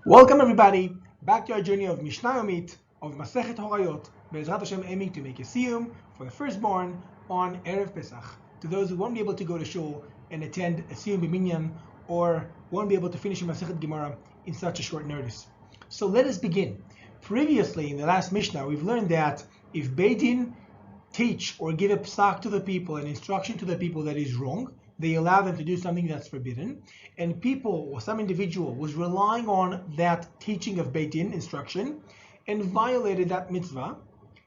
Welcome everybody back to our journey of Mishnah Yomit of Masechet Horayot, Be'ezrat Hashem aiming to make a siyum for the firstborn on Erev Pesach. To those who won't be able to go to shul and attend a siyum b'minyan or won't be able to finish a Masechet Gemara in such a short notice. So let us begin. Previously in the last Mishnah we've learned that if Beit Din teach or give a psak to the people, an instruction to the people that is wrong, they allow them to do something that's forbidden, and people or some individual was relying on that teaching of Beit Din instruction and violated that mitzvah,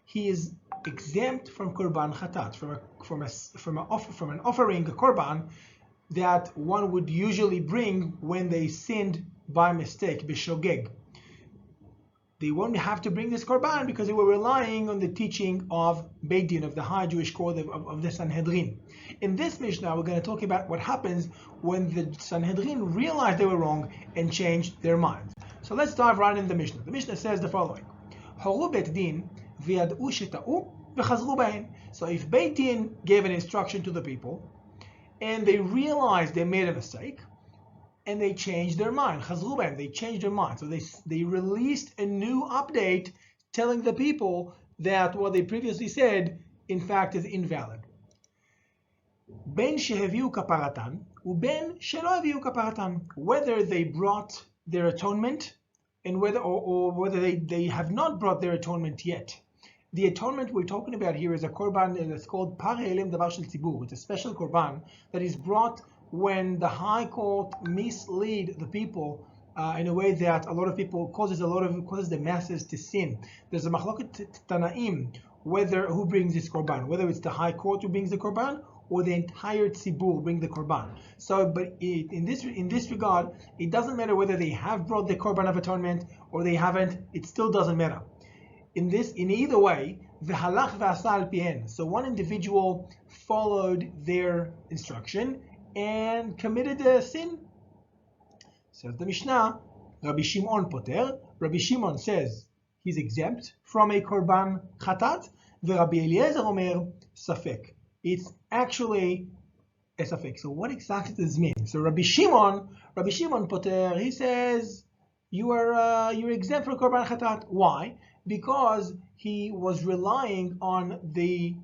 he is exempt from korban chatat, from an offering, a korban that one would usually bring when they sinned by mistake, b'shogeg. They won't have to bring this korban because they were relying on the teaching of Beit Din, of the high Jewish court of the Sanhedrin. In this Mishnah, we're going to talk about what happens when the Sanhedrin realized they were wrong and changed their minds. So let's dive right into the Mishnah. The Mishnah says the following: Horu Beit Din v'yad'u sheta'u v'chazru b'hen. So if Beit Din gave an instruction to the people and they realized they made a mistake, and they changed their mind. Chazru, they changed their mind. So they released a new update telling the people that what they previously said, in fact, is invalid. Ben sheheviu kaparatan, uben shelo heviu kaparatan. Whether they brought their atonement, and whether they have not brought their atonement yet. The atonement we're talking about here is a korban that's called parei elim davar shel tzibur. It's a special korban that is brought when the high court mislead the people in a way that a lot of people causes the masses to sin. There's a machloket tanaim who brings this korban, whether it's the high court who brings the korban or the entire tzibur bring the korban. So, but in this regard, it doesn't matter whether they have brought the korban of atonement or they haven't. It still doesn't matter. In either way, v'halach v'asa al pihen. So one individual followed their instruction and committed a sin. Says the Mishnah, Rabbi Shimon poter. Rabbi Shimon says he's exempt from a korban chatat. Rabbi Eliezer omer safek. It's actually a safek. So what exactly does this mean? So Rabbi Shimon poter, he says you're exempt from korban chatat. Why? Because he was relying on the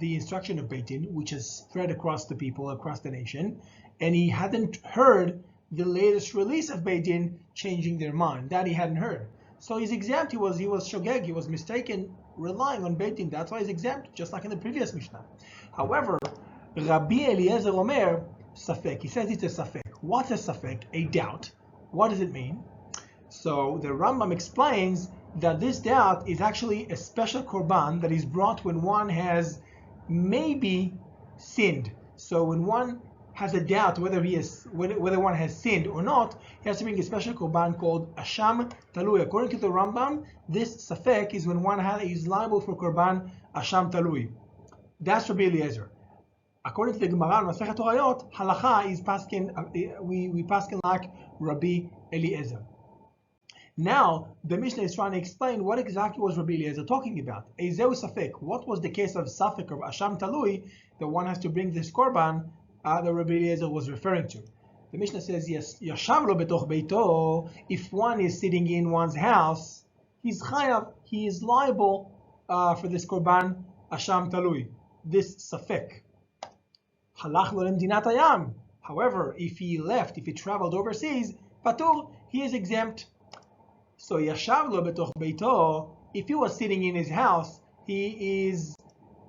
instruction of Beit Din, which has spread across the people, across the nation, and he hadn't heard the latest release of Beit Din changing their mind. That he hadn't heard. So he's exempt. He was shogeg. He was mistaken, relying on Beit Din. That's why he's exempt, just like in the previous Mishnah. However, Rabbi Eliezer Omer safek. He says it's a safek. What's a safek? A doubt. What does it mean? So the Rambam explains that this doubt is actually a special korban that is brought when one has maybe sinned. So when one has a doubt whether one has sinned or not, he has to bring a special korban called asham talui. According to the Rambam, this safek is when one is liable for korban asham talui. That's Rabbi Eliezer. According to the Gemara in Masechet Horayot, halacha is paskin. We paskin like Rabbi Eliezer. Now, the Mishnah is trying to explain what exactly was Rabbi Eliezer talking about. Ezeu safek. What was the case of safek of asham talui that one has to bring this korban that Rabbi Eliezer was referring to? The Mishnah says, yes, yashav lo betoch beito. If one is sitting in one's house, he's chayav. He is liable for this korban asham talui, this safek. Halach lo lemdinat hayam. However, if he traveled overseas, patur, he is exempt. So yashav lo betoch beito, if he was sitting in his house, he is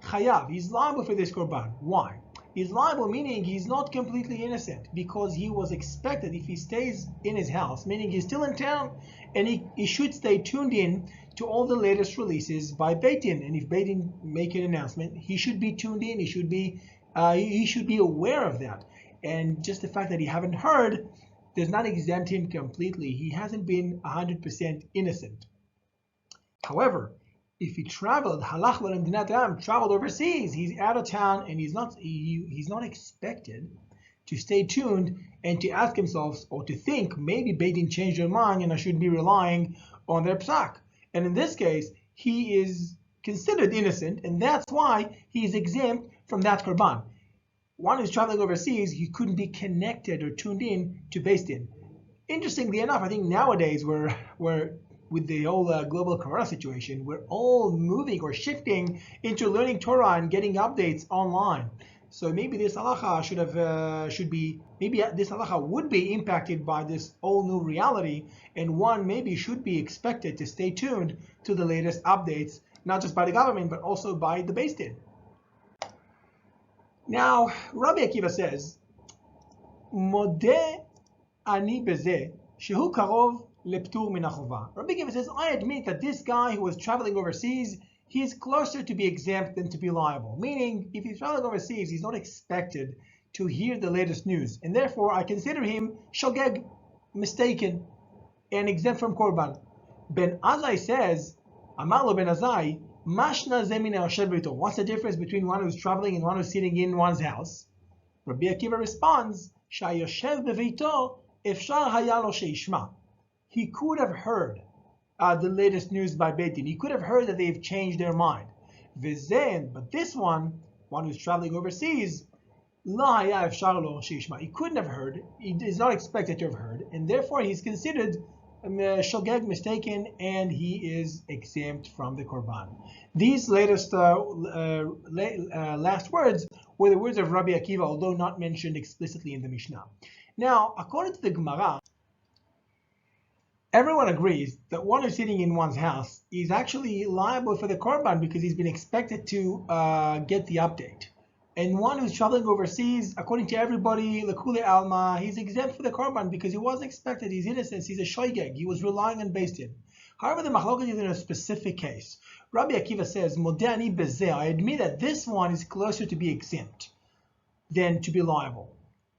chayav. He's liable for this korban. Why? He's liable, meaning he's not completely innocent, because he was expected, if he stays in his house, meaning he's still in town, and he should stay tuned in to all the latest releases by Beit Din. And if Beit Din make an announcement, he should be tuned in. He should be aware of that. And just the fact that he haven't heard does not exempt him completely. He hasn't been 100% innocent. However, if he traveled, traveled overseas, he's out of town and he's not expected to stay tuned and to ask himself or to think maybe Beit Din changed their mind and I should be relying on their psak. And in this case, he is considered innocent, and that's why he is exempt from that korban. One who's traveling overseas, he couldn't be connected or tuned in to Beit Din. Interestingly enough, I think nowadays we're with the whole global corona situation, we're all moving or shifting into learning Torah and getting updates online. So maybe this halacha maybe this halacha would be impacted by this all new reality, and one maybe should be expected to stay tuned to the latest updates, not just by the government, but also by the Beis Din. Now, Rabbi Akiva says, Modeh ani bezeh, shehu karov leptur min hachova. Rabbi Akiva says, I admit that this guy who was traveling overseas, he is closer to be exempt than to be liable. Meaning, if he's traveling overseas, he's not expected to hear the latest news. And therefore, I consider him shogeg, mistaken, and exempt from korban. Ben Azai says, Amar lo Ben Azai, mashna ze min hayoshev beito. What's the difference between one who's traveling and one who's sitting in one's house? Rabbi Akiva responds, Shayoshev beveito efshar haya lo sheishma. He could have heard the latest news by Beit Din. He could have heard that they've changed their mind. But this one who's traveling overseas, la haya efshar lo sheishma. He couldn't have heard. He is not expected to have heard, and therefore he's considered shogeg, mistaken, and he is exempt from the korban. These latest last words were the words of Rabbi Akiva, although not mentioned explicitly in the Mishnah. Now, according to the Gemara, everyone agrees that one who's sitting in one's house is actually liable for the korban because he's been expected to get the update. And one who's traveling overseas, according to everybody, Lekule Alma, he's exempt for the korban because he wasn't expected. He's innocent. He's a shoygeg. He was relying on Beis Din. However, the machloket is in a specific case. Rabbi Akiva says, Modeh ani bezeh. I admit that this one is closer to be exempt than to be liable.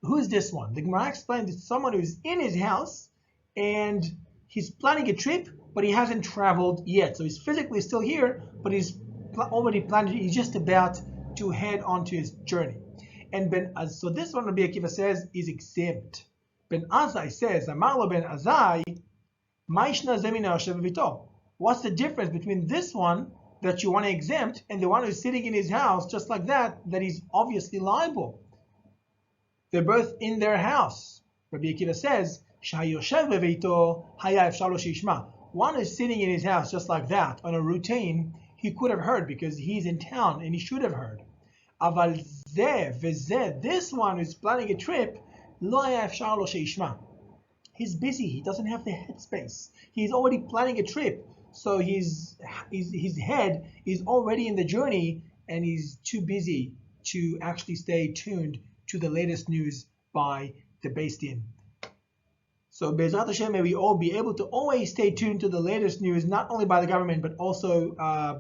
Who is this one? The Gemara explains it's someone who's in his house and he's planning a trip, but he hasn't traveled yet. So he's physically still here, but he's already planned. He's just about to head onto his journey. And so this one, Rabbi Akiva says, is exempt. Ben Azai says, Amar lo Ben Azai, Ma'ishna ze min hayoshev bevito. What's the difference between this one that you want to exempt and the one who's sitting in his house just like that he's obviously liable? They're both in their house. Rabbi Akiva says, Shayoshev bevito haya efshar lo sheishma. One is sitting in his house just like that on a routine. He could have heard because he's in town and he should have heard. Aval zeh vezeh, this one who's planning a trip, lo haya efshar lo sheishma. He's busy. He doesn't have the headspace. He's already planning a trip, so his head is already in the journey, and he's too busy to actually stay tuned to the latest news by the Beis Din. So Be'ezrat Hashem, may we all be able to always stay tuned to the latest news, not only by the government, but also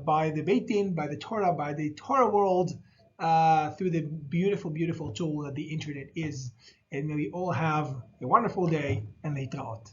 by the Beit Din, by the Torah, by the Torah world, through the beautiful, beautiful tool that the internet is. And may we all have a wonderful day, and leitraot.